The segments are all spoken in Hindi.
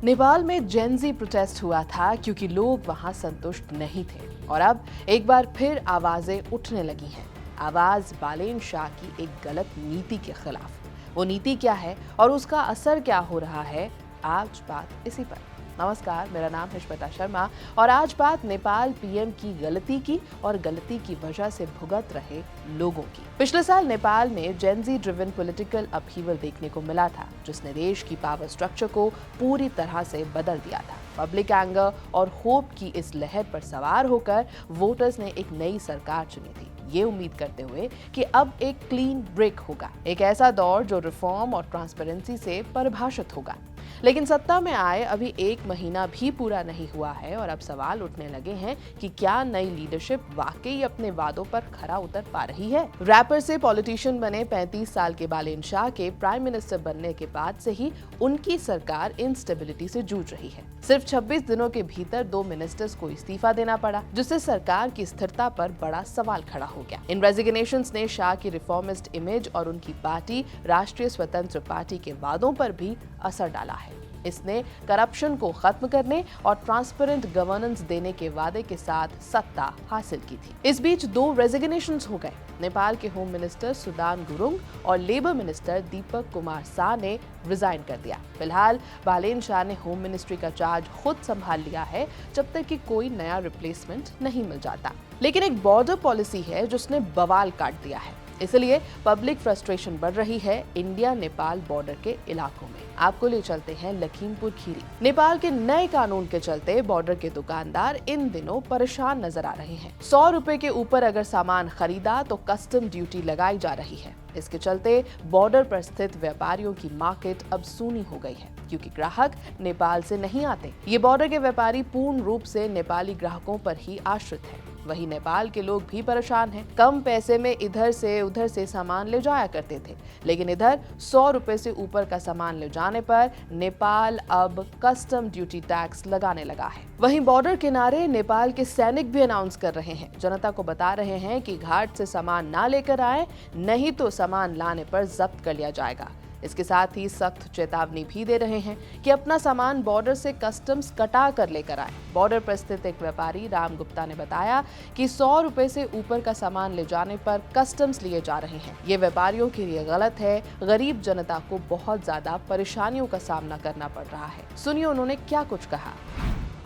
नेपाल में जेन ज़ी प्रोटेस्ट हुआ था क्योंकि लोग वहां संतुष्ट नहीं थे और अब एक बार फिर आवाजें उठने लगी हैं। आवाज बालेन शाह की एक गलत नीति के खिलाफ। वो नीति क्या है और उसका असर क्या हो रहा है, आज बात इसी पर। नमस्कार, मेरा नाम है श्वेता शर्मा और आज बात नेपाल पीएम की गलती की और गलती की वजह से भुगत रहे लोगों की। पिछले साल नेपाल में जेन ज़ी ड्रिवन पॉलिटिकल अपहीवल देखने को मिला था, जिसने देश की पावर स्ट्रक्चर को पूरी तरह से बदल दिया था। पब्लिक एंगर और होप की इस लहर पर सवार होकर वोटर्स ने एक नई सरकार चुनी थी, ये उम्मीद करते हुए कि अब एक क्लीन ब्रेक होगा, एक ऐसा दौर जो रिफॉर्म और ट्रांसपेरेंसी से परिभाषित होगा। लेकिन सत्ता में आए अभी 1 महीना भी पूरा नहीं हुआ है और अब सवाल उठने लगे हैं कि क्या नई लीडरशिप वाकई अपने वादों पर खरा उतर पा रही है। रैपर से पॉलिटिशियन बने 35 साल के बालेन शाह के प्राइम मिनिस्टर बनने के बाद से ही उनकी सरकार इंस्टेबिलिटी से जूझ रही है। सिर्फ 26 दिनों के भीतर 2 मिनिस्टर्स को इस्तीफा देना पड़ा, जिससे सरकार की स्थिरता पर बड़ा सवाल खड़ा हो गया। इन रेजिग्नेशंस ने शाह की रिफॉर्मिस्ट इमेज और उनकी पार्टी राष्ट्रीय स्वतंत्र पार्टी के वादों पर भी असर डाला है। इसने करप्शन को खत्म करने और ट्रांसपेरेंट गवर्नेंस देने के वादे के साथ सत्ता हासिल की थी। इस बीच 2 रेजिग्नेशंस हो गए। नेपाल के होम मिनिस्टर सुदान गुरुंग और लेबर मिनिस्टर दीपक कुमार सा ने रिजाइन कर दिया। फिलहाल बालेन शाह ने होम मिनिस्ट्री का चार्ज खुद संभाल लिया है, जब तक कि कोई नया रिप्लेसमेंट नहीं मिल जाता। लेकिन एक बॉर्डर पॉलिसी है जिसने बवाल काट दिया है, इसलिए पब्लिक फ्रस्ट्रेशन बढ़ रही है इंडिया नेपाल बॉर्डर के इलाकों में। आपको ले चलते हैं लखीमपुर खीरी। नेपाल के नए कानून के चलते बॉर्डर के दुकानदार इन दिनों परेशान नजर आ रहे हैं। 100 रुपए के ऊपर अगर सामान खरीदा तो कस्टम ड्यूटी लगाई जा रही है। इसके चलते बॉर्डर पर स्थित व्यापारियों की मार्केट अब सूनी हो गई है, क्योंकि ग्राहक नेपाल से नहीं आते। ये बॉर्डर के व्यापारी पूर्ण रूप से नेपाली ग्राहकों पर ही आश्रित है। वहीं नेपाल के लोग भी परेशान हैं। कम पैसे में इधर से उधर से सामान ले जाया करते थे, लेकिन इधर 100 रुपए से ऊपर का सामान ले जाने पर नेपाल अब कस्टम ड्यूटी टैक्स लगाने लगा है। वहीं बॉर्डर किनारे नेपाल के सैनिक भी अनाउंस कर रहे हैं, जनता को बता रहे हैं कि घाट से सामान ना लेकर आए, नहीं तो सामान लाने पर जब्त कर लिया जाएगा। इसके साथ ही सख्त चेतावनी भी दे रहे हैं कि अपना सामान बॉर्डर से कस्टम्स कटा कर लेकर आए। बॉर्डर पर स्थित एक व्यापारी राम गुप्ता ने बताया कि 100 रुपए से ऊपर का सामान ले जाने पर कस्टम्स लिए जा रहे हैं। ये व्यापारियों के लिए गलत है। गरीब जनता को बहुत ज्यादा परेशानियों का सामना करना पड़ रहा है। सुनिए उन्होंने क्या कुछ कहा।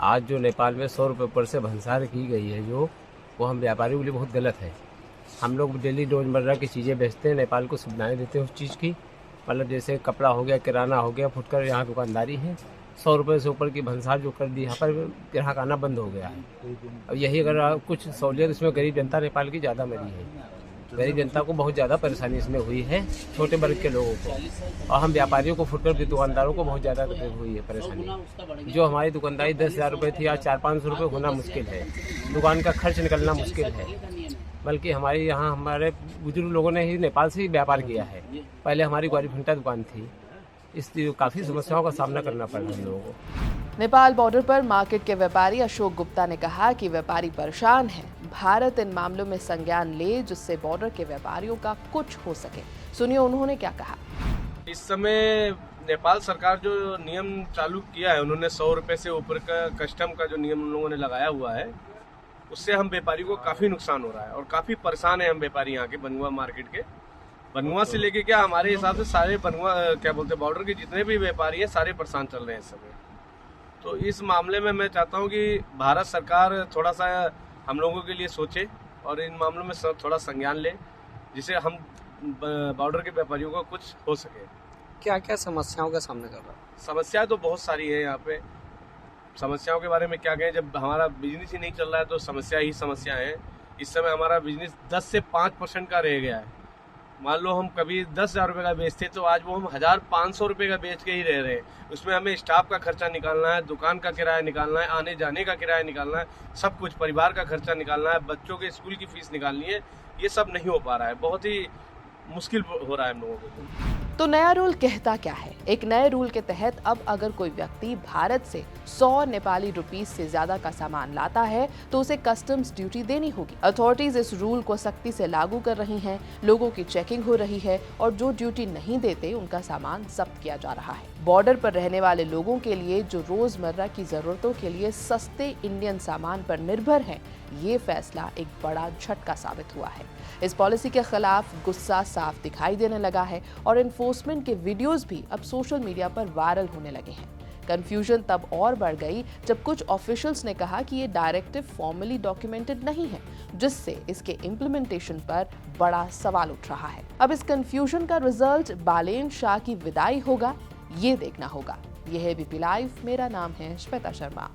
आज जो नेपाल में 100 रुपए ऊपर से भंसार की गई है, जो वो हम व्यापारियों के लिए बहुत गलत है। हम लोग डेली रोजमर्रा की चीजें बेचते हैं, नेपाल को सुविधाएं देते हैं उस चीज की, मतलब जैसे कपड़ा हो गया, किराना हो गया, फुटकर यहाँ दुकानदारी है। 100 रुपये से ऊपर की भंसार जो कर दी, यहाँ पर ग्राहक आना बंद हो गया है। अब यही अगर कुछ सहूलियत इसमें गरीब जनता नेपाल की ज़्यादा मरी है। गरीब जनता को बहुत ज़्यादा परेशानी इसमें हुई है, छोटे वर्ग के लोगों को, और हम व्यापारियों को, फुटकर के दुकानदारों को बहुत ज़्यादा हुई है परेशानी। जो हमारी दुकानदारी 10,000 रुपये थी, आज 400-500 रुपये होना मुश्किल है। दुकान का खर्च निकलना मुश्किल है। बल्कि हमारे यहाँ हमारे बुजुर्ग लोगों ने ही नेपाल से ही व्यापार किया है। पहले हमारी ग्वारीफंटा दुकान थी, इसलिए काफ़ी समस्याओं का सामना करना पड़ रहा है हम लोगों को। नेपाल बॉर्डर पर मार्केट के व्यापारी अशोक गुप्ता ने कहा कि व्यापारी परेशान हैं। भारत इन मामलों में संज्ञान ले, जिससे बॉर्डर के व्यापारियों का कुछ हो सके। सुनिए उन्होंने क्या कहा। इस समय नेपाल सरकार जो नियम चालू किया है, उन्होंने 100 रुपए से ऊपर का कस्टम का जो नियम उन लोगों ने लगाया हुआ है, उससे हम व्यापारी को काफी नुकसान हो रहा है और काफी परेशान है हम व्यापारी यहाँ के बनुआ मार्केट के। बनुआ से लेके क्या हमारे हिसाब से सारे बनुआ क्या बोलते हैं बॉर्डर के जितने भी व्यापारी हैं सारे परेशान चल रहे हैं इस समय। तो इस मामले में मैं चाहता हूँ कि भारत सरकार थोड़ा सा हम लोगों के लिए सोचे और इन मामलों में थोड़ा संज्ञान ले, जिससे हम बॉर्डर के व्यापारियों को कुछ हो सके। क्या क्या समस्याओं का सामना कर रहा है? समस्या तो बहुत सारी है यहाँ पे। समस्याओं के बारे में क्या कहें, जब हमारा बिजनेस ही नहीं चल रहा है तो समस्या ही समस्या है। इस समय हमारा बिजनेस 10 से 5% का रह गया है। मान लो हम कभी 10,000 रुपये का बेचते तो आज वो हम 1,500 रुपये का बेच के ही रह रहे हैं। उसमें हमें स्टाफ का खर्चा निकालना है, दुकान का किराया निकालना है, आने जाने का किराया निकालना है, सब कुछ परिवार का खर्चा निकालना है, बच्चों के स्कूल की फीस निकालनी है। ये सब नहीं हो पा रहा है, बहुत ही मुश्किल हो रहा है हम लोगों को। तो नया रूल कहता क्या है? एक नए रूल के तहत अब अगर कोई व्यक्ति भारत से 100 नेपाली रुपीस से ज्यादा का सामान लाता है तो उसे कस्टम्स ड्यूटी देनी होगी। अथॉरिटीज इस रूल को सख्ती से लागू कर रही हैं, लोगों की चेकिंग हो रही है और जो ड्यूटी नहीं देते उनका सामान जब्त किया जा रहा है। बॉर्डर पर रहने वाले लोगों के लिए जो रोजमर्रा की जरूरतों के लिए सस्ते इंडियन सामान पर निर्भर हैं, ये फैसला एक बड़ा झटका साबित हुआ है। इस पॉलिसी के खिलाफ गुस्सा साफ दिखाई देने लगा है और एनफोर्समेंट के वीडियोस भी अब सोशल मीडिया पर वायरल होने लगे हैं। कंफ्यूजन तब और बढ़ गई जब कुछ ऑफिशियल्स ने कहा कि ये डायरेक्टिव फॉर्मली डॉक्यूमेंटेड नहीं है, जिससे इसके इम्प्लीमेंटेशन पर बड़ा सवाल उठ रहा है। अब इस कंफ्यूजन का रिजल्ट बालेन शाह की विदाई होगा, ये देखना होगा। यह है बीपी लाइव, मेरा नाम है श्वेता शर्मा।